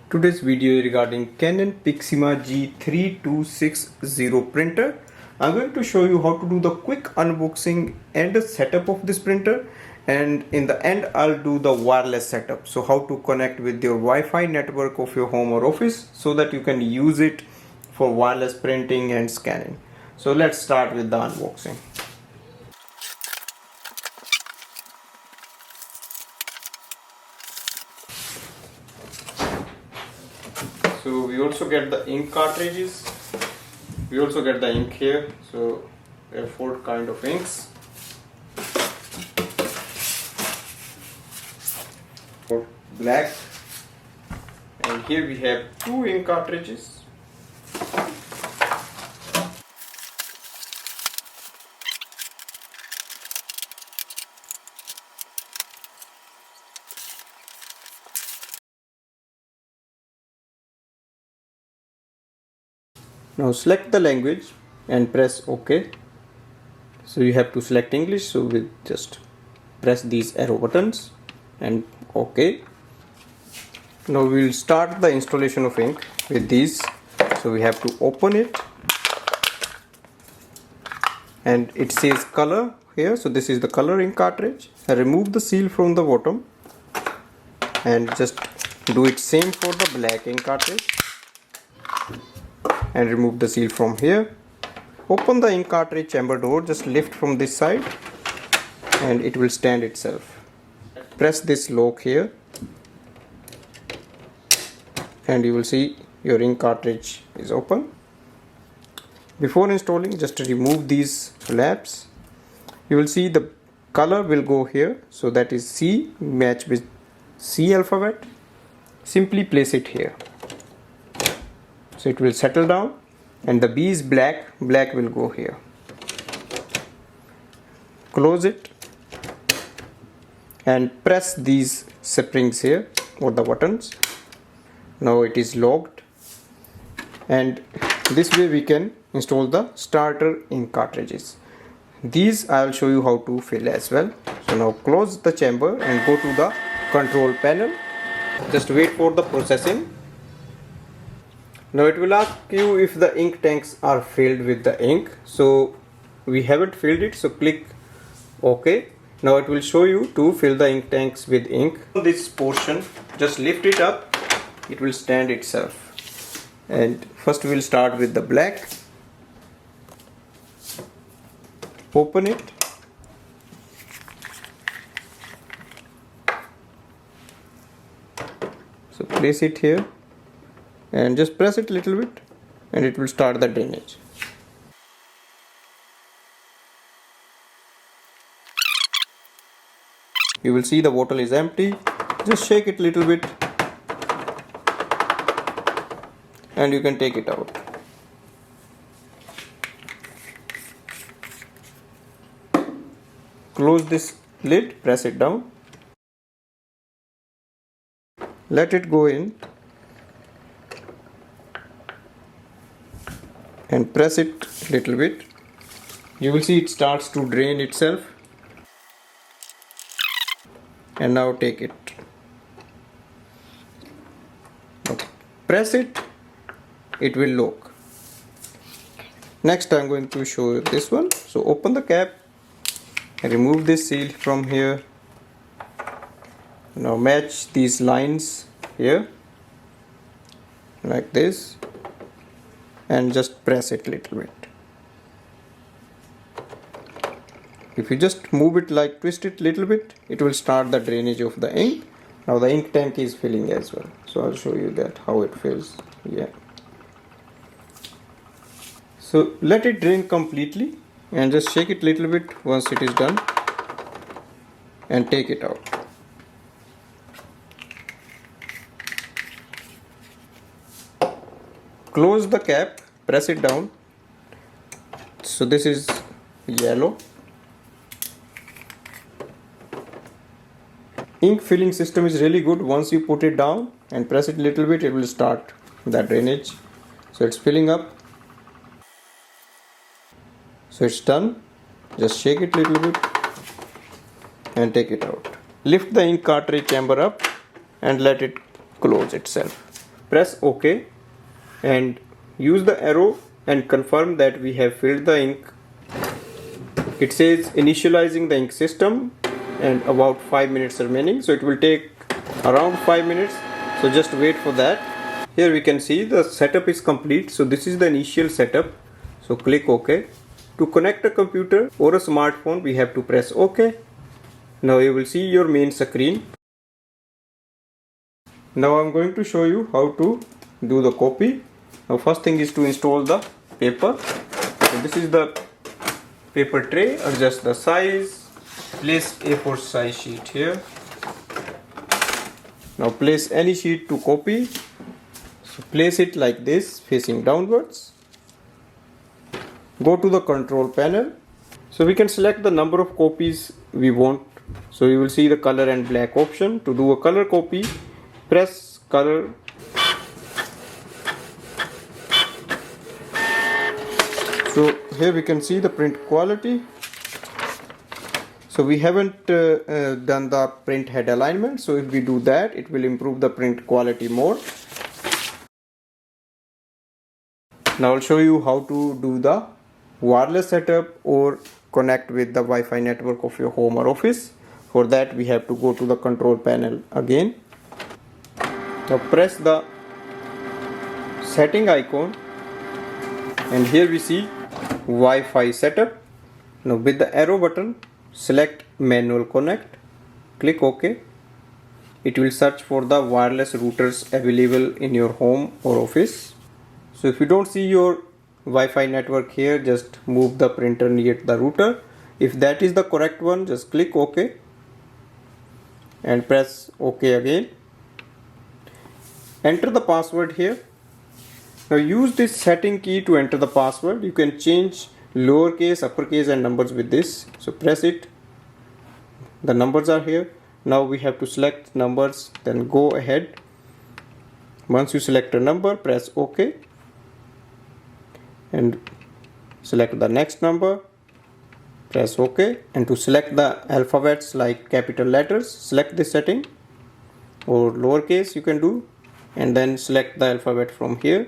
Today's video is regarding Canon PIXMA G3260 printer. I'm going to show you how to do the quick unboxing and the setup of this printer, and in the end I'll do the wireless setup. So how to connect with your Wi-Fi network of your home or office so that you can use it for wireless printing and scanning. So let's start with the unboxing. So we also get the ink cartridges. We also get the ink here. So there are 4 kind of inks. For black, and here we have 2 ink cartridges. Now select the language and press OK. So you have to select English, so we just press these arrow buttons and OK. Now we will start the installation of ink with these. So we have to open it, and it says color here. So this is the color ink cartridge. I remove the seal from the bottom and just do it same for the black ink cartridge. And remove the seal from here. Open the ink cartridge chamber door, just lift from this side and it will stand itself. Press this lock here and you will see your ink cartridge is open. Before installing, just remove these flaps. You will see the color will go here, so that is C, match with C alphabet. Simply place it here. So it will settle down, and the B is black, black will go here. Close it and press these springs here or the buttons. Now it is locked, and this way we can install the starter ink cartridges. These I will show you how to fill as well. So now close the chamber and go to the control panel. Just wait for the processing. Now it will ask you if the ink tanks are filled with the ink. So we haven't filled it, so click OK. Now it will show you to fill the ink tanks with ink. This portion, just lift it up, it will stand itself. And first we will start with the black. Open it. So place it here and just press it a little bit and it will start the drainage. You will see the bottle is empty. Just shake it a little bit and you can take it out. Close this lid, press it down. Let it go in and press it a little bit. You will see it starts to drain itself. And now take it. Okay. Press it, it will lock. Next I'm going to show you this one. So open the cap and remove this seal from here. Now match these lines here like this and just press it a little bit. If you just move it, like twist it a little bit, it will start the drainage of the ink. Now the ink tank is filling as well, so I'll show you that how it fills. Yeah. So let it drain completely and just shake it a little bit once it is done and take it out. Close the cap, press it down. So this is yellow. Ink filling system is really good. Once you put it down and press it a little bit, it will start the drainage. So it's filling up. So it's done. Just shake it a little bit and take it out. Lift the ink cartridge chamber up and let it close itself. press OK and use the arrow and confirm that we have filled the ink. It says initializing the ink system and about 5 minutes remaining, so it will take around 5 minutes, so just wait for that. Here we can see the setup is complete. So this is the initial setup, so click OK. To connect a computer or a smartphone, we have to press OK. Now you will see your main screen. Now I'm going to show you how to do the copy. Now first thing is to install the paper. So this is the paper tray. Adjust the size. Place A4 size sheet here. Now place any sheet to copy. So place it like this, facing downwards. Go to the control panel. So we can select the number of copies we want. So you will see the color and black option. To do a color copy, press color. So here we can see the print quality. So we haven't done the print head alignment. So if we do that, it will improve the print quality more. Now I'll show you how to do the wireless setup or connect with the Wi-Fi network of your home or office. For that we have to go to the control panel again. Now press the setting icon and here we see Wi-Fi setup. Now with the arrow button, select manual connect, click OK. It will search for the wireless routers available in your home or office. So if you don't see your Wi-Fi network here, just move the printer near the router. If that is the correct one, just click OK and press OK again. Enter the password here. Now use this setting key to enter the password. You can change lowercase, uppercase and numbers with this. So press it. The numbers are here. Now we have to select numbers, then go ahead. Once you select a number, press OK and select the next number, press OK. And to select the alphabets like capital letters, select this setting, or lowercase you can do, and then select the alphabet from here,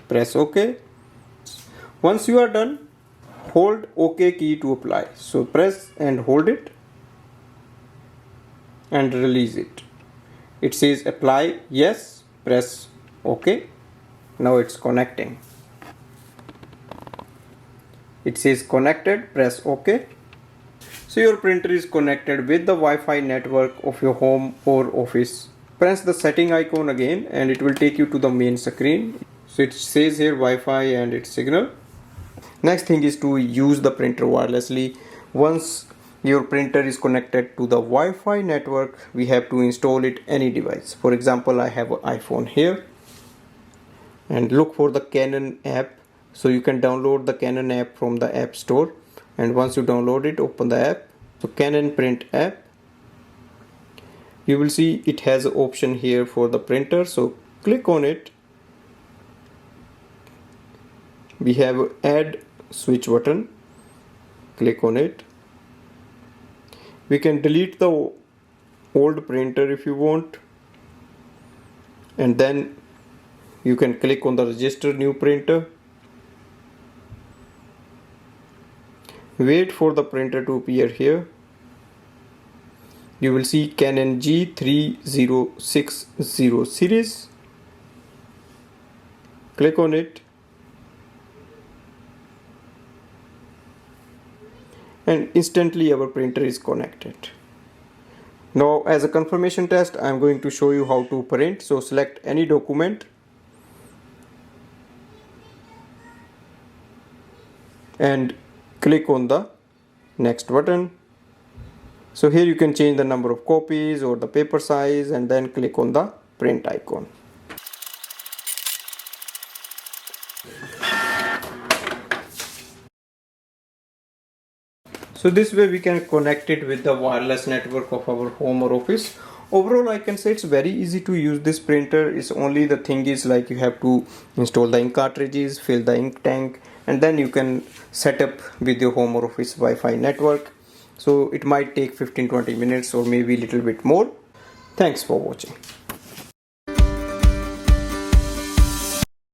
press OK. Once you are done, hold OK key to apply. So press and hold it and release it. It says apply yes, press OK. Now it's connecting. It says connected, press OK. So your printer is connected with the Wi-Fi network of your home or office. Press the setting icon again and it will take you to the main screen. So it says here Wi-Fi and its signal. Next thing is to use the printer wirelessly. Once your printer is connected to the Wi-Fi network, we have to install it any device. For example, I have an iPhone here. And look for the Canon app. So you can download the Canon app from the App Store, and once you download it, open the app. So Canon print app. You will see it has an option here for the printer, so click on it. We have add switch button. Click on it. We can delete the old printer if you want, and then you can click on the register new printer. Wait for the printer to appear here. You will see Canon G3260 series. Click on it and instantly our printer is connected. Now as a confirmation test, I am going to show you how to print. So select any document and click on the next button. So here you can change the number of copies or the paper size and then click on the print icon. So this way we can connect it with the wireless network of our home or office. Overall, I can say it's very easy to use this printer. It's only the thing is like you have to install the ink cartridges, fill the ink tank, and then you can set up with your home or office Wi-Fi network. So it might take 15-20 minutes or maybe a little bit more. Thanks for watching.